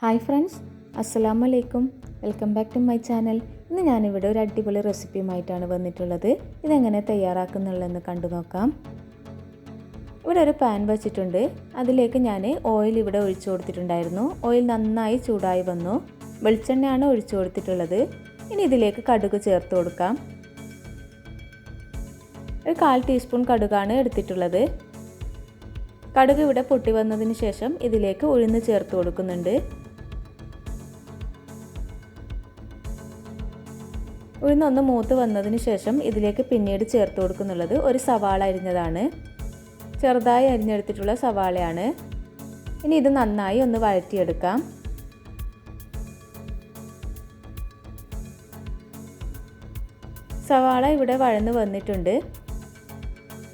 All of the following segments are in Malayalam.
ഹായ് ഫ്രണ്ട്സ്, അസ്സലാമു അലൈക്കും. Welcome back to my channel. ഇന്ന് ഞാനിവിടെ ഒരു അടിപൊളി റെസിപ്പിയുമായിട്ടാണ് വന്നിട്ടുള്ളത്. ഇതെങ്ങനെ തയ്യാറാക്കുന്നുള്ളതെന്ന് കണ്ടു നോക്കാം. ഇവിടെ ഒരു പാൻ വെച്ചിട്ടുണ്ട്. അതിലേക്ക് ഞാൻ ഓയിൽ ഇവിടെ ഒഴിച്ചു കൊടുത്തിട്ടുണ്ടായിരുന്നു. ഓയിൽ നന്നായി ചൂടായി വന്നു. വെളിച്ചെണ്ണയാണ് ഒഴിച്ചു കൊടുത്തിട്ടുള്ളത്. ഇനി ഇതിലേക്ക് കടുക് ചേർത്ത് കൊടുക്കാം. ഒരു 1/4 ടീസ്പൂൺ കടുകാണ് എടുത്തിട്ടുള്ളത്. കടുക് ഇവിടെ പൊട്ടി വന്നതിന് ശേഷം ഇതിലേക്ക് ഉഴുന്ന് ചേർത്ത് കൊടുക്കുന്നുണ്ട്. ഉഴുന്നൊന്ന് മൂത്ത് വന്നതിന് ശേഷം ഇതിലേക്ക് പിന്നീട് ചേർത്ത് കൊടുക്കുന്നുള്ളത് ഒരു സവാള അരിഞ്ഞതാണ്. ചെറുതായി അരിഞ്ഞെടുത്തിട്ടുള്ള സവാളയാണ്. ഇനി ഇത് നന്നായി ഒന്ന് വഴറ്റിയെടുക്കാം. സവാള ഇവിടെ വഴന്ന് വന്നിട്ടുണ്ട്.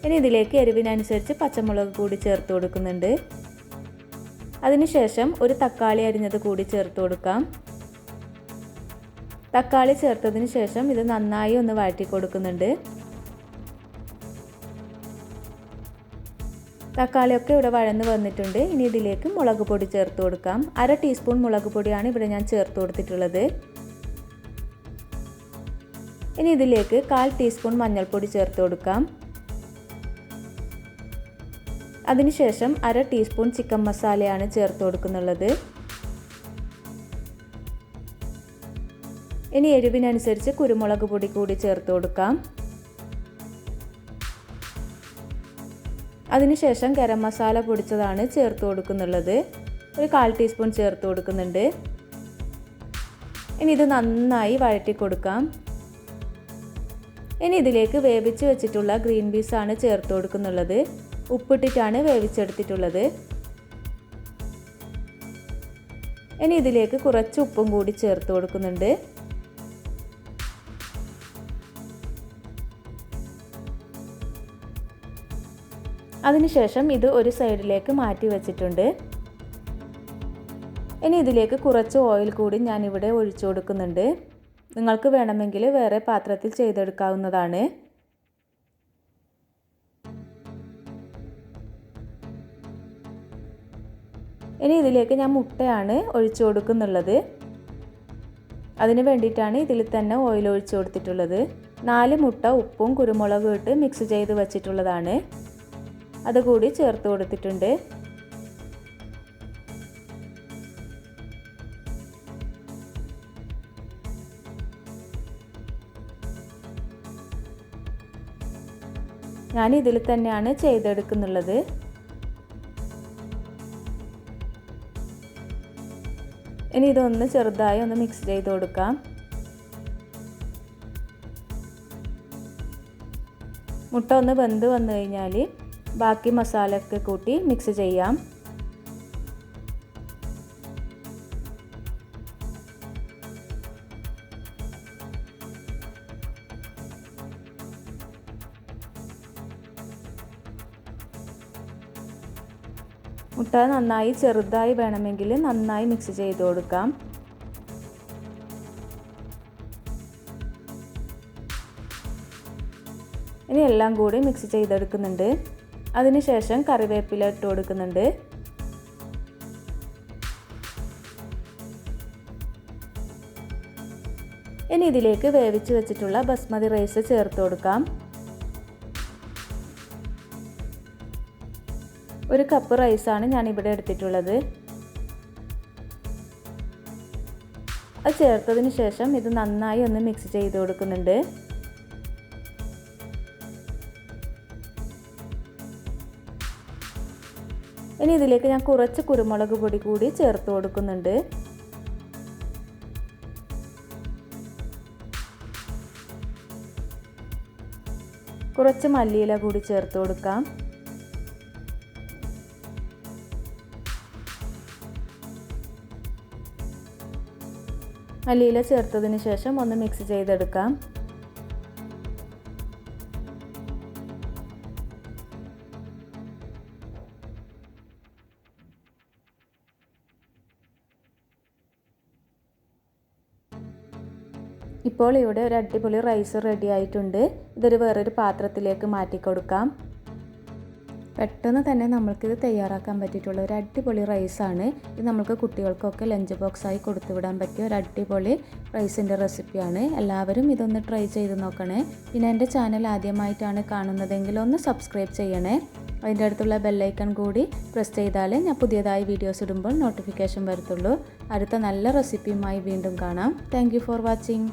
ഇനി ഇതിലേക്ക് എരിവിനനുസരിച്ച് പച്ചമുളക് കൂടി ചേർത്ത് കൊടുക്കുന്നുണ്ട്. അതിനുശേഷം ഒരു തക്കാളി അരിഞ്ഞത് കൂടി ചേർത്ത് കൊടുക്കാം. തക്കാളി ചേർത്തതിന് ശേഷം ഇത് നന്നായി ഒന്ന് വഴറ്റി കൊടുക്കുന്നുണ്ട്. തക്കാളിയൊക്കെ ഇവിടെ വഴന്ന് വന്നിട്ടുണ്ട്. ഇനി ഇതിലേക്ക് മുളക് പൊടി ചേർത്ത് കൊടുക്കാം. 1/2 ടീസ്പൂൺ മുളക് പൊടിയാണ് ഇവിടെ ഞാൻ ചേർത്ത് കൊടുത്തിട്ടുള്ളത്. ഇനി ഇതിലേക്ക് 1/4 ടീസ്പൂൺ മഞ്ഞൾപ്പൊടി ചേർത്ത് കൊടുക്കാം. അതിനുശേഷം 1/2 ടീസ്പൂൺ ചിക്കൻ മസാലയാണ് ചേർത്ത് കൊടുക്കുന്നുള്ളത്. ഇനി എരിവിനനുസരിച്ച് കുരുമുളക് പൊടി കൂടി ചേർത്ത് കൊടുക്കാം. അതിനുശേഷം ഗരം മസാല പൊടിച്ചതാണ് ചേർത്ത് കൊടുക്കുന്നുള്ളത്. ഒരു 1/4 ടീസ്പൂൺ ചേർത്ത് കൊടുക്കുന്നുണ്ട്. ഇനി ഇത് നന്നായി വഴറ്റി കൊടുക്കാം. ഇനി ഇതിലേക്ക് വേവിച്ച് വെച്ചിട്ടുള്ള ഗ്രീൻ പീസ് ആണ് ചേർത്ത് കൊടുക്കുന്നുള്ളത്. ഉപ്പിട്ടിട്ടാണ് വേവിച്ചെടുത്തിട്ടുള്ളത്. ഇനി ഇതിലേക്ക് കുറച്ച് ഉപ്പും കൂടി ചേർത്ത് കൊടുക്കുന്നുണ്ട്. അതിനുശേഷം ഇത് ഒരു സൈഡിലേക്ക് മാറ്റി വെച്ചിട്ടുണ്ട്. ഇനി ഇതിലേക്ക് കുറച്ച് ഓയിൽ കൂടി ഞാനിവിടെ ഒഴിച്ചു കൊടുക്കുന്നുണ്ട്. നിങ്ങൾക്ക് വേണമെങ്കിൽ വേറെ പാത്രത്തിൽ ചെയ്തെടുക്കാവുന്നതാണ്. ഇനി ഇതിലേക്ക് ഞാൻ മുട്ടയാണ് ഒഴിച്ചു കൊടുക്കുന്നുള്ളത്. അതിന് വേണ്ടിയിട്ടാണ് ഇതിൽ തന്നെ ഓയിൽ ഒഴിച്ചു കൊടുത്തിട്ടുള്ളത്. 4 മുട്ട ഉപ്പും കുരുമുളകും ഇട്ട് മിക്സ് ചെയ്ത് വെച്ചിട്ടുള്ളതാണ്. അതുകൂടി ചേർത്ത് കൊടുത്തിട്ടുണ്ട്. ഞാൻ ഇതിൽ തന്നെയാണ് ചെയ്തെടുക്കുന്നുള്ളത്. ഇനി ഇതൊന്ന് ചെറുതായി ഒന്ന് മിക്സ് ചെയ്ത് കൊടുക്കാം. മുട്ട ഒന്ന് വെന്ത് വന്നു കഴിഞ്ഞാൽ ബാക്കി മസാലയൊക്കെ കൂട്ടി മിക്സ് ചെയ്യാം. മുട്ട നന്നായി ചെറുതായി വേണമെങ്കിൽ നന്നായി മിക്സ് ചെയ്ത് കൊടുക്കാം. ഇനി എല്ലാം കൂടി മിക്സ് ചെയ്തെടുക്കുന്നുണ്ട്. അതിനുശേഷം കറിവേപ്പില ഇട്ട് കൊടുക്കുന്നുണ്ട്. ഇനി ഇതിലേക്ക് വേവിച്ച് വെച്ചിട്ടുള്ള ബസ്മതി റൈസ് ചേർത്ത് കൊടുക്കാം. 1 കപ്പ് റൈസാണ് ഞാനിവിടെ എടുത്തിട്ടുള്ളത്. അത് ചേർത്തതിന് ശേഷം ഇത് നന്നായി ഒന്ന് മിക്സ് ചെയ്ത് കൊടുക്കുന്നുണ്ട്. ഇനി ഇതിലേക്ക് ഞാൻ കുറച്ച് കുരുമുളക് പൊടി കൂടി ചേർത്ത് കൊടുക്കുന്നുണ്ട്. കുറച്ച് മല്ലിയില കൂടി ചേർത്ത് കൊടുക്കാം. മല്ലിയില ചേർത്തതിന് ശേഷം ഒന്ന് മിക്സ് ചെയ്തെടുക്കാം. ഇപ്പോൾ ഇവിടെ ഒരു അടിപൊളി റൈസ് റെഡി ആയിട്ടുണ്ട്. ഇതൊരു വേറൊരു പാത്രത്തിലേക്ക് മാറ്റി കൊടുക്കാം. പെട്ടെന്ന് തന്നെ നമ്മൾക്കിത് തയ്യാറാക്കാൻ പറ്റിയിട്ടുള്ള ഒരു അടിപൊളി റൈസാണ്. ഇത് നമുക്ക് കുട്ടികൾക്കൊക്കെ ലഞ്ച് ബോക്സായി കൊടുത്തുവിടാൻ പറ്റിയ ഒരു അടിപൊളി റൈസിൻ്റെ റെസിപ്പിയാണ്. എല്ലാവരും ഇതൊന്ന് ട്രൈ ചെയ്ത് നോക്കണേ. പിന്നെ എൻ്റെ ചാനൽ ആദ്യമായിട്ടാണ് കാണുന്നതെങ്കിൽ ഒന്ന് സബ്സ്ക്രൈബ് ചെയ്യണേ. അതിൻ്റെ അടുത്തുള്ള ബെല്ലൈക്കൺ കൂടി പ്രസ് ചെയ്താലേ ഞാൻ പുതിയതായി വീഡിയോസ് ഇടുമ്പോൾ നോട്ടിഫിക്കേഷൻ വരത്തുള്ളൂ. അടുത്ത നല്ല റെസിപ്പിയുമായി വീണ്ടും കാണാം. Thank you for watching.